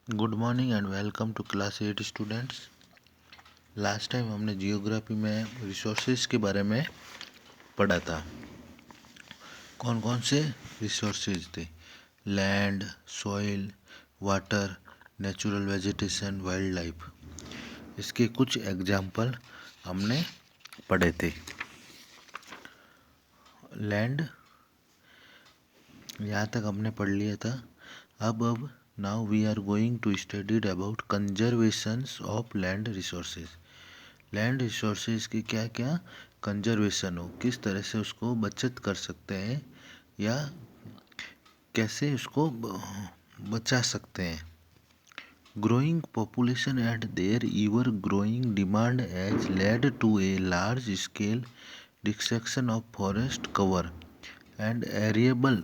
Good morning and welcome to class 8 students. Last time हमने geography में resources के बारे में पढ़ा था। कौन कौन से रिसोर्सेज थे? Land, soil, water, natural vegetation, wild life. इसके कुछ एग्जाम्पल हमने पढ़े थे। लैंड यहाँ तक हमने पढ़ लिया था। अब now we are going to study about conservation of land resources. Land resources की क्या क्या कंजर्वेशन हो, किस तरह से उसको बचत कर सकते हैं या कैसे उसको बचा सकते हैं। Growing population and their ever growing demand has led to a large scale destruction of forest cover and arable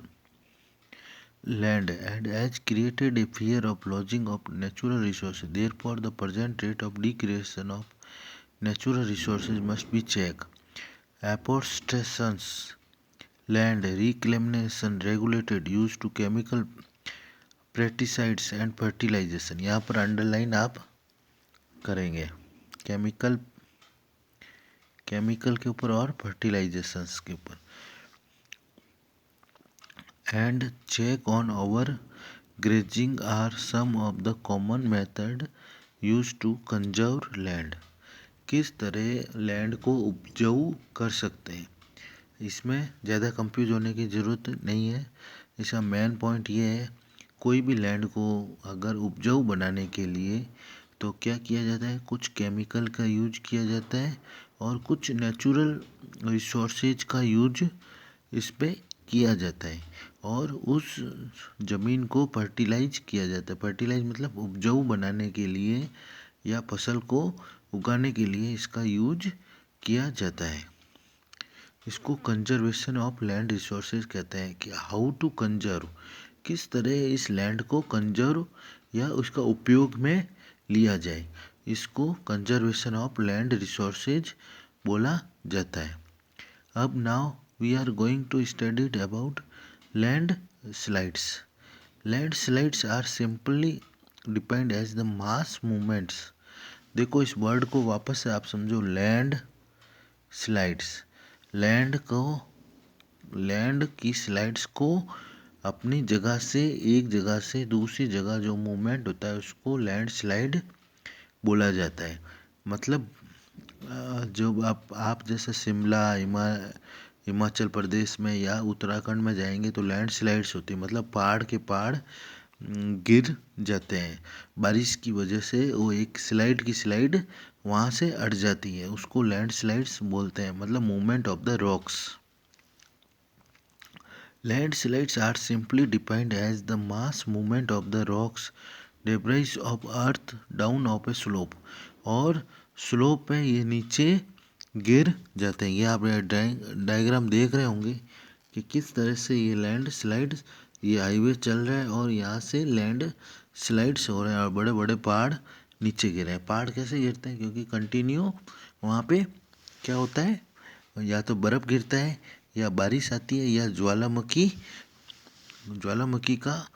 land and has created a fear of losing of natural resources. Therefore, the present rate of degradation of natural resources must be checked. Afforestation, land reclamation regulated, use to chemical pesticides and fertilization. यहाँ पर underline आप करेंगे chemical के ऊपर और फर्टिलाइजेशंस के ऊपर। And check on our grazing are some of the common method used to conserve land. किस तरह लैंड को उपजाऊ कर सकते हैं। इसमें ज़्यादा कंफ्यूज होने की ज़रूरत नहीं है। इसका मेन पॉइंट ये है, कोई भी लैंड को अगर उपजाऊ बनाने के लिए तो क्या किया जाता है, कुछ केमिकल का यूज किया जाता है और कुछ नेचुरल रिसोर्सेज का यूज इस पे किया जाता है और उस ज़मीन को फर्टिलाइज किया जाता है। फर्टिलाइज मतलब उपजाऊ बनाने के लिए या फसल को उगाने के लिए इसका यूज किया जाता है। इसको कंजर्वेशन ऑफ लैंड रिसोर्सेज कहते हैं कि हाउ टू कंजर्व, किस तरह इस लैंड को कंजर्व या उसका उपयोग में लिया जाए, इसको कंजर्वेशन ऑफ लैंड रिसोर्सेज बोला जाता है। अब now we are going to study about landslides. Landslides are simply defined as the mass movements. देखो इस वर्ड को वापस से आप समझो, लैंड स्लाइड्स। लैंड की स्लाइड्स को अपनी जगह से, एक जगह से दूसरी जगह जो मूवमेंट होता है उसको लैंड स्लाइड बोला जाता है। मतलब जो आप जैसे शिमला, हिमाचल प्रदेश में या उत्तराखंड में जाएंगे तो लैंडस्लाइड्स होती है, मतलब पहाड़ के पहाड़ गिर जाते हैं बारिश की वजह से। वो एक स्लाइड की स्लाइड वहाँ से अट जाती है, उसको लैंडस्लाइड्स बोलते हैं, मतलब movement of the rocks. Landslides are simply defined as the mass movement of the rocks debris of earth down of a slope. और स्लोप पे ये नीचे गिर जाते हैं। ये आप डायग्राम देख रहे होंगे कि किस तरह से ये लैंड स्लाइड्स, ये हाईवे चल रहा है और यहाँ से लैंड स्लाइड्स हो रहे हैं और बड़े बड़े पहाड़ नीचे गिर रहे हैं। पहाड़ कैसे गिरते हैं, क्योंकि कंटिन्यू वहाँ पे क्या होता है, या तो बर्फ़ गिरता है या बारिश आती है या ज्वालामुखी का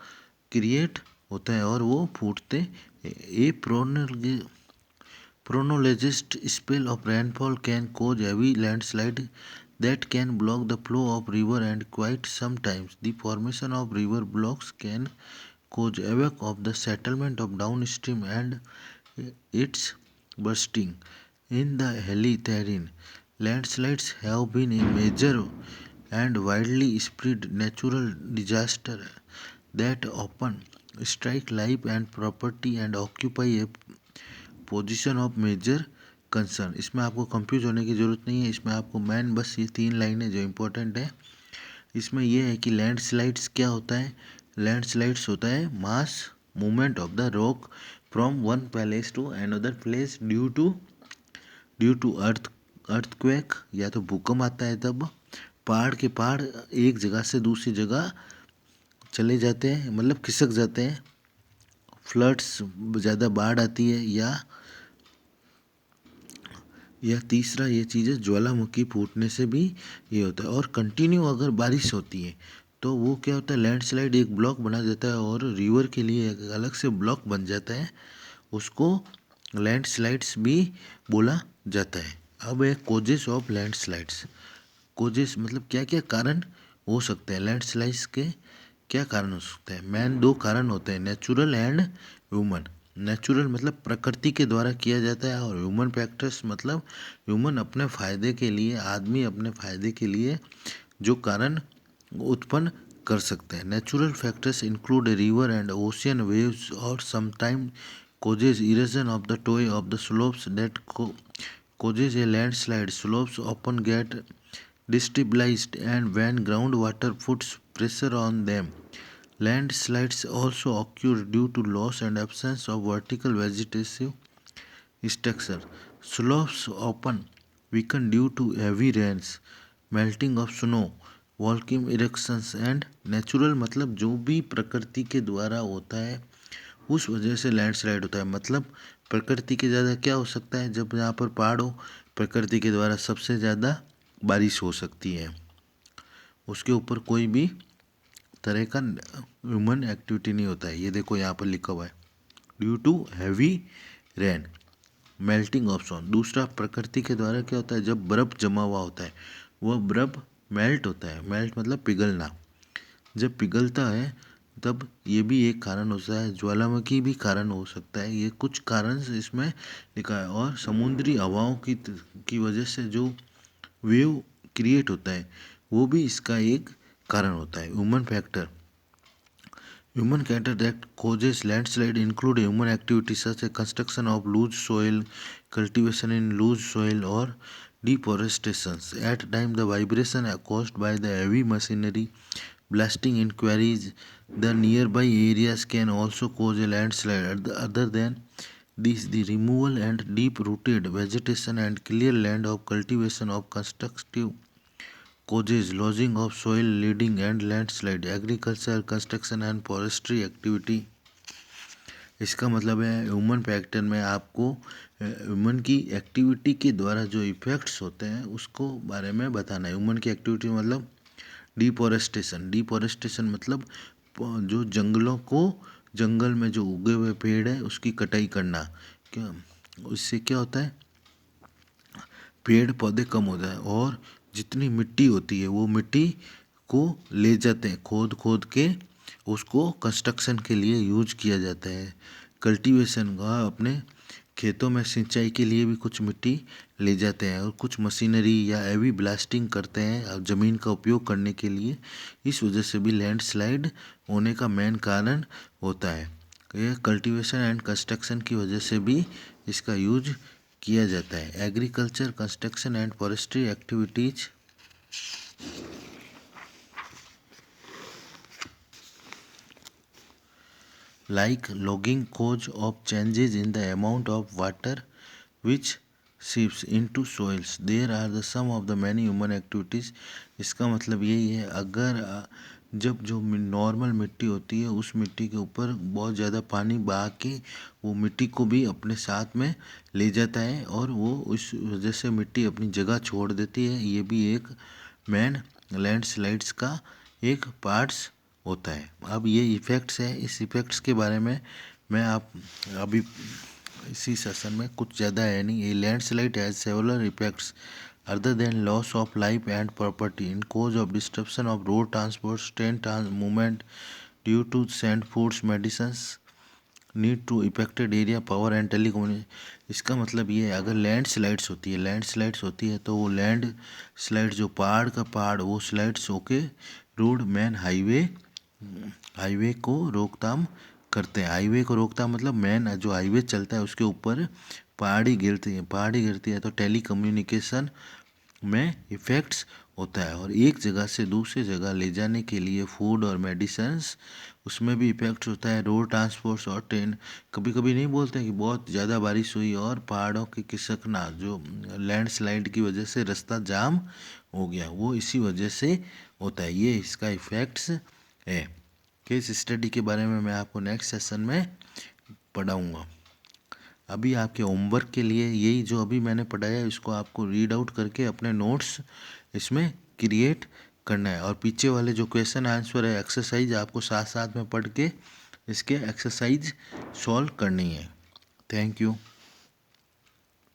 क्रिएट होता है और वो फूटते। ए Chronologist spell of rainfall can cause heavy landslide that can block the flow of river, and quite sometimes the formation of river blocks can cause havoc of the settlement of downstream and its bursting. In the hilly terrain, landslides have been a major and widely spread natural disaster that often strike life and property and occupy a position of major concern. इसमें आपको confuse होने की ज़रूरत नहीं है। इसमें आपको main bus ये 3 लाइनें जो इम्पोर्टेंट है, इसमें यह है कि लैंडस्लाइड्स क्या होता है। लैंडस्लाइड्स होता है mass movement of the rock from one place to another place due to earthquake, या तो भूकंप आता है तब पहाड़ के पहाड़ एक जगह से दूसरी जगह चले जाते हैं, मतलब खिसक जाते हैं। फ्लड्स, ज़्यादा बाढ़ आती है, या तीसरा ये चीज़ है ज्वालामुखी फूटने से भी ये होता है। और कंटिन्यू अगर बारिश होती है तो वो क्या होता है, लैंडस्लाइड एक ब्लॉक बना देता है और रिवर के लिए एक अलग से ब्लॉक बन जाता है, उसको लैंडस्लाइड्स भी बोला जाता है। अब है कोजेस ऑफ लैंडस्लाइड्स। कोजेस मतलब क्या क्या कारण हो सकते हैं लैंडस्लाइड्स के, क्या कारण हो सकते हैं। मेन दो कारण होते हैं, नेचुरल एंड ह्यूमन। नेचुरल मतलब प्रकृति के द्वारा किया जाता है, और ह्यूमन फैक्टर्स मतलब ह्यूमन अपने फ़ायदे के लिए, आदमी अपने फ़ायदे के लिए जो कारण उत्पन्न कर सकते हैं। Natural factors include river and ocean waves और sometime causes erosion of the toe of the slopes that causes a landslide. Slopes often get destabilized and when groundwater puts pressure on them. Landslides also occur due to loss and absence of vertical vegetative structure. Slopes often weaken due to heavy rains, melting of snow, volcanic eruptions and natural मतलब जो भी प्रकृति के द्वारा होता है उस वजह से लैंडस्लाइड होता है। मतलब प्रकृति के ज़्यादा क्या हो सकता है, जब यहाँ पर पहाड़ हो, प्रकृति के द्वारा सबसे ज़्यादा बारिश हो सकती है, उसके ऊपर कोई भी तरह का ह्यूमन एक्टिविटी नहीं होता है। ये देखो यहाँ पर लिखा हुआ है, due to heavy rain, melting of snow. दूसरा, प्रकृति के द्वारा क्या होता है, जब बर्फ़ जमा हुआ होता है वह बर्फ़ मेल्ट होता है। मेल्ट मतलब पिघलना, जब पिघलता है तब ये भी एक कारण होता है। ज्वालामुखी भी कारण हो सकता है। ये कुछ कारण इसमें लिखा है। और समुद्री हवाओं की वजह से जो वेव क्रिएट होता है वो भी इसका एक कारण होता है। Human factor that causes landslide include human activities such as construction of loose soil, cultivation in loose soil, or deforestation. At times, the vibration caused by the heavy machinery blasting in quarries, the nearby areas can also cause a landslide. Other than this, the removal and deep-rooted vegetation and clear land of cultivation of constructive causes lodging of soil leading and landslide. Agriculture, construction and forestry activity. इसका मतलब है human factor में आपको human की activity के द्वारा जो effects होते हैं उसको बारे में बताना है। ह्यूमन की एक्टिविटी मतलब डिफॉरेस्टेशन मतलब जो जंगलों को, जंगल में जो उगे हुए पेड़ है उसकी कटाई करना। क्या उससे क्या होता है, पेड़ पौधे कम हो जाए और जितनी मिट्टी होती है वो मिट्टी को ले जाते हैं, खोद खोद के उसको कंस्ट्रक्शन के लिए यूज किया जाता है। कल्टीवेशन का, अपने खेतों में सिंचाई के लिए भी कुछ मिट्टी ले जाते हैं, और कुछ मशीनरी या हैवी ब्लास्टिंग करते हैं ज़मीन का उपयोग करने के लिए। इस वजह से भी लैंडस्लाइड होने का मेन कारण होता है। यह कल्टीवेशन एंड कंस्ट्रक्शन की वजह से भी इसका यूज किया जाता है। Agriculture, construction and forestry activities like logging cause of changes in the amount of water which seeps into soils. There are the some of the many human activities. इसका मतलब यही है, अगर जब जो नॉर्मल मिट्टी होती है उस मिट्टी के ऊपर बहुत ज़्यादा पानी बहा के वो मिट्टी को भी अपने साथ में ले जाता है और वो उस वजह से मिट्टी अपनी जगह छोड़ देती है। ये भी एक मैन लैंडस्लाइड्स का एक पार्ट्स होता है। अब ये इफ़ेक्ट्स है, इस इफ़ेक्ट्स के बारे में मैं आप अभी इसी सेशन में कुछ ज़्यादा है नहीं। ये landslide has several effects other than loss of life and property in cause of disruption of road transport, train movement due to sand, foods, medicines need to affected area, power and telecommunication. इसका मतलब ये है, अगर landslides होती है तो वो land slide जो पहाड़ का पहाड़ वो स्लाइड्स होके रोड, मैन हाईवे को रोकथाम करते हैं। हाईवे को रोकथाम मतलब मैन जो हाईवे चलता है उसके ऊपर पहाड़ी गिरती है तो टेली कम्युनिकेशन में इफ़ेक्ट्स होता है। और एक जगह से दूसरी जगह ले जाने के लिए फूड और मेडिसिन्स उसमें भी इफ़ेक्ट्स होता है। रोड ट्रांसपोर्ट्स और ट्रेन, कभी कभी नहीं बोलते कि बहुत ज़्यादा बारिश हुई और पहाड़ों की खिसकना जो लैंडस्लाइड की वजह से रास्ता जाम हो गया, वो इसी वजह से होता है। ये इसका इफ़ेक्ट्स है। केस स्टडी के बारे में मैं आपको नेक्स्ट सेशन में पढ़ाऊँगा। अभी आपके होमवर्क के लिए यही जो अभी मैंने पढ़ाया इसको आपको रीड आउट करके अपने नोट्स इसमें क्रिएट करना है। और पीछे वाले जो क्वेश्चन आंसर है, एक्सरसाइज आपको साथ साथ में पढ़ के इसके एक्सरसाइज सॉल्व करनी है। Thank you.